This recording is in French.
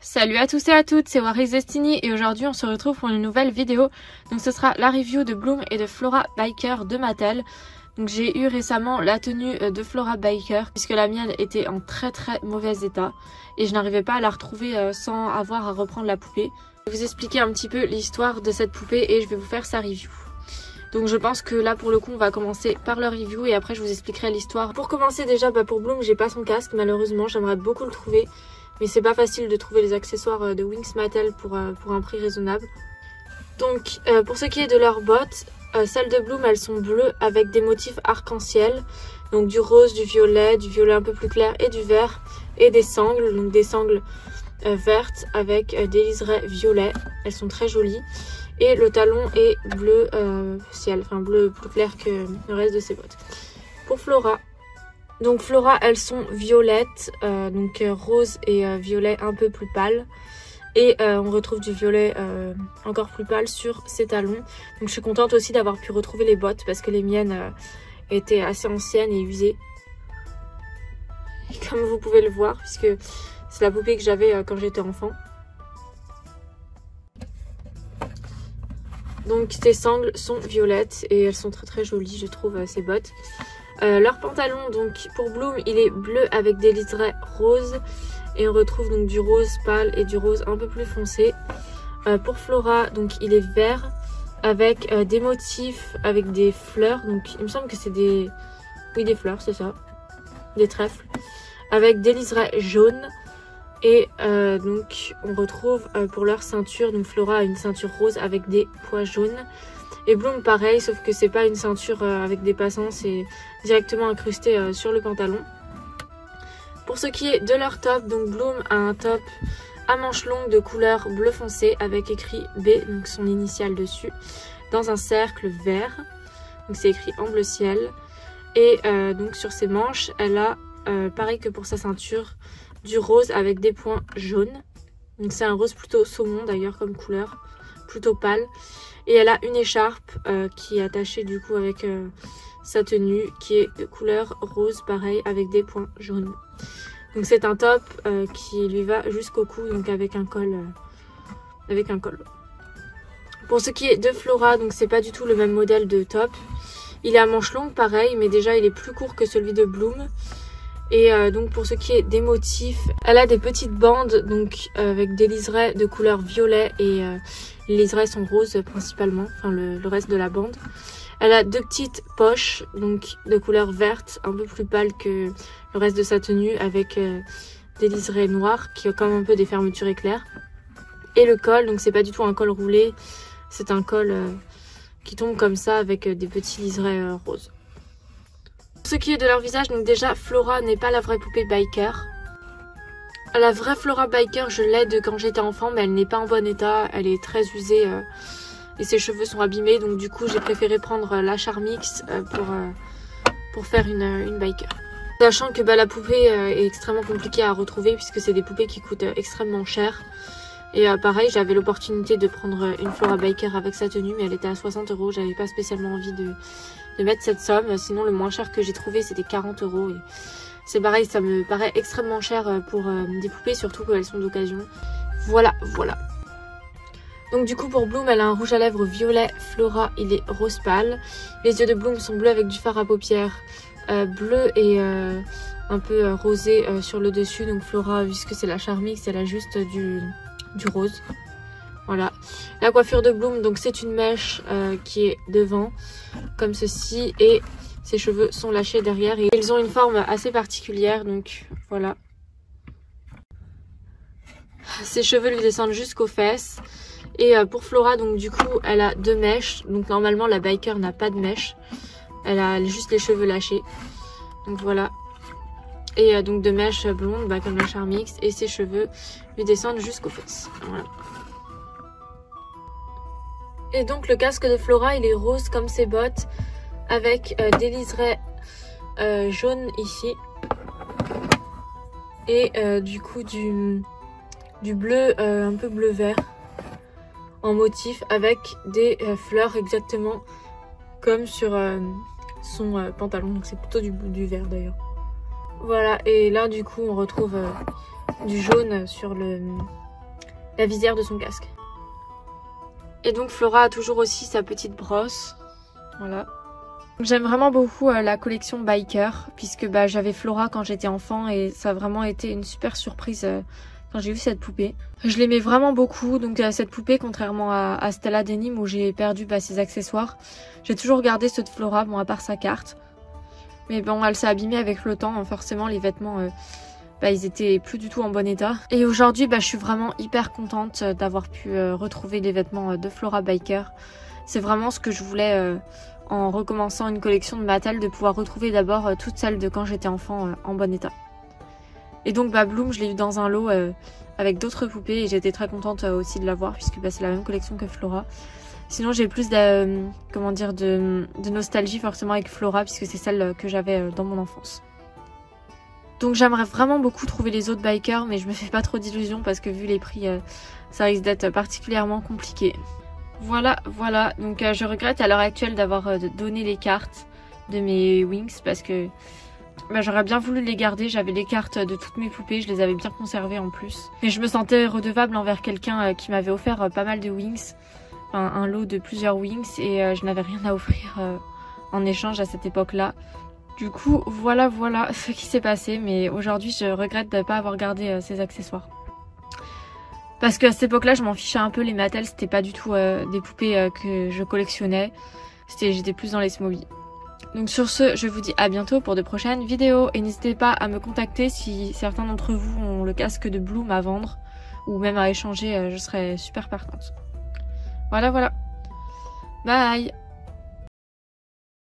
Salut à tous et à toutes, c'est Warriors Destiny et aujourd'hui on se retrouve pour une nouvelle vidéo. Donc ce sera la review de Bloom et de Flora Biker de Mattel. Donc j'ai eu récemment la tenue de Flora Biker puisque la mienne était en très mauvais état et je n'arrivais pas à la retrouver sans avoir à reprendre la poupée. Je vais vous expliquer un petit peu l'histoire de cette poupée et je vais vous faire sa review. Donc je pense que là pour le coup on va commencer par la review et après je vous expliquerai l'histoire. Pour commencer déjà pour Bloom j'ai pas son casque malheureusement, j'aimerais beaucoup le trouver. Mais c'est pas facile de trouver les accessoires de Winx Mattel pour un prix raisonnable. Donc pour ce qui est de leurs bottes, celles de Bloom elles sont bleues avec des motifs arc-en-ciel. Donc du rose, du violet un peu plus clair et du vert. Et des sangles, donc des sangles vertes avec des liserés violets. Elles sont très jolies. Et le talon est bleu ciel, enfin bleu plus clair que le reste de ses bottes. Pour Flora. Donc Flora elles sont violettes, donc rose et violet un peu plus pâle. Et on retrouve du violet encore plus pâle sur ses talons. Donc je suis contente aussi d'avoir pu retrouver les bottes parce que les miennes étaient assez anciennes et usées. Comme vous pouvez le voir puisque c'est la poupée que j'avais quand j'étais enfant. Donc ces sangles sont violettes et elles sont très jolies je trouve ces bottes. Leur pantalon donc pour Bloom il est bleu avec des liserés roses et on retrouve donc du rose pâle et du rose un peu plus foncé. Pour Flora donc il est vert avec des motifs avec des fleurs, donc il me semble que c'est des fleurs, c'est ça, des trèfles avec des liserés jaunes. Et donc on retrouve pour leur ceinture, donc Flora a une ceinture rose avec des pois jaunes. Et Bloom pareil, sauf que c'est pas une ceinture avec des passants, c'est directement incrusté sur le pantalon. Pour ce qui est de leur top, donc Bloom a un top à manches longues de couleur bleu foncé avec écrit B, donc son initiale dessus, dans un cercle vert. Donc c'est écrit en bleu ciel. Et donc sur ses manches, elle a, pareil que pour sa ceinture, du rose avec des points jaunes. Donc c'est un rose plutôt saumon d'ailleurs comme couleur, plutôt pâle. Et elle a une écharpe qui est attachée du coup avec sa tenue qui est de couleur rose pareil avec des points jaunes. Donc c'est un top qui lui va jusqu'au cou donc avec un col. Pour ce qui est de Flora, donc c'est pas du tout le même modèle de top. Il est à manches longues pareil mais déjà il est plus court que celui de Bloom. Et donc pour ce qui est des motifs, elle a des petites bandes donc avec des liserés de couleur violet et les liserés sont roses principalement, enfin le reste de la bande. Elle a deux petites poches donc de couleur verte, un peu plus pâle que le reste de sa tenue avec des liserés noirs qui ont comme un peu des fermetures éclairs. Et le col, donc c'est pas du tout un col roulé, c'est un col qui tombe comme ça avec des petits liserés roses. Pour ce qui est de leur visage, donc déjà Flora n'est pas la vraie poupée biker. La vraie Flora Biker, je l'ai de quand j'étais enfant, mais elle n'est pas en bon état. Elle est très usée et ses cheveux sont abîmés. Donc du coup, j'ai préféré prendre la Charmix pour faire une Biker. Sachant que la poupée est extrêmement compliquée à retrouver puisque c'est des poupées qui coûtent extrêmement cher. Et pareil, j'avais l'opportunité de prendre une Flora Biker avec sa tenue, mais elle était à 60 €. J'avais pas spécialement envie de mettre cette somme. Sinon, le moins cher que j'ai trouvé, c'était 40 €. Et c'est pareil, ça me paraît extrêmement cher pour des poupées, surtout qu'elles sont d'occasion. Voilà. Donc du coup pour Bloom, elle a un rouge à lèvres violet, Flora il est rose pâle. Les yeux de Bloom sont bleus avec du fard à paupières bleu et un peu rosé sur le dessus. Donc Flora, puisque c'est la Charmix, elle a juste du rose. Voilà. La coiffure de Bloom, donc c'est une mèche qui est devant, comme ceci, et ses cheveux sont lâchés derrière et ils ont une forme assez particulière, donc voilà. Ses cheveux lui descendent jusqu'aux fesses. Et pour Flora, donc du coup, elle a deux mèches. Donc normalement, la Biker n'a pas de mèche. Elle a juste les cheveux lâchés. Donc voilà. Et donc deux mèches blondes, comme la Charmix. Et ses cheveux lui descendent jusqu'aux fesses. Voilà. Et donc le casque de Flora, il est rose comme ses bottes, avec des liserés jaunes ici. Et du coup du bleu, un peu bleu vert en motif avec des fleurs exactement comme sur son pantalon. Donc c'est plutôt du vert d'ailleurs. Voilà, et là du coup on retrouve du jaune sur le la visière de son casque. Et donc Flora a toujours aussi sa petite brosse. Voilà. J'aime vraiment beaucoup la collection Biker, puisque j'avais Flora quand j'étais enfant et ça a vraiment été une super surprise quand j'ai vu cette poupée. Je l'aimais vraiment beaucoup, donc cette poupée, contrairement à Stella Denim où j'ai perdu ses accessoires, j'ai toujours gardé ceux de Flora, bon à part sa carte. Mais bon, elle s'est abîmée avec le temps, forcément les vêtements, ils étaient plus du tout en bon état. Et aujourd'hui, je suis vraiment hyper contente d'avoir pu retrouver les vêtements de Flora Biker. C'est vraiment ce que je voulais en recommençant une collection de Mattel, de pouvoir retrouver d'abord toutes celles de quand j'étais enfant en bon état. Et donc Bloom, je l'ai eu dans un lot avec d'autres poupées et j'étais très contente aussi de l'avoir puisque c'est la même collection que Flora. Sinon j'ai plus de nostalgie forcément avec Flora puisque c'est celle que j'avais dans mon enfance. Donc j'aimerais vraiment beaucoup trouver les autres Bikers, mais je me fais pas trop d'illusions parce que vu les prix, ça risque d'être particulièrement compliqué. Voilà, donc je regrette à l'heure actuelle d'avoir donné les cartes de mes Wings parce que j'aurais bien voulu les garder. J'avais les cartes de toutes mes poupées, je les avais bien conservées en plus. Mais je me sentais redevable envers quelqu'un qui m'avait offert pas mal de Wings, enfin un lot de plusieurs Wings, et je n'avais rien à offrir en échange à cette époque-là. Du coup, voilà ce qui s'est passé, mais aujourd'hui je regrette de ne pas avoir gardé ces accessoires. Parce qu'à cette époque-là, je m'en fichais un peu, les Mattel, c'était pas du tout des poupées que je collectionnais. J'étais plus dans les Smobies. Donc sur ce, je vous dis à bientôt pour de prochaines vidéos. Et n'hésitez pas à me contacter si certains d'entre vous ont le casque de Bloom à vendre. Ou même à échanger, je serais super partante. Voilà. Bye!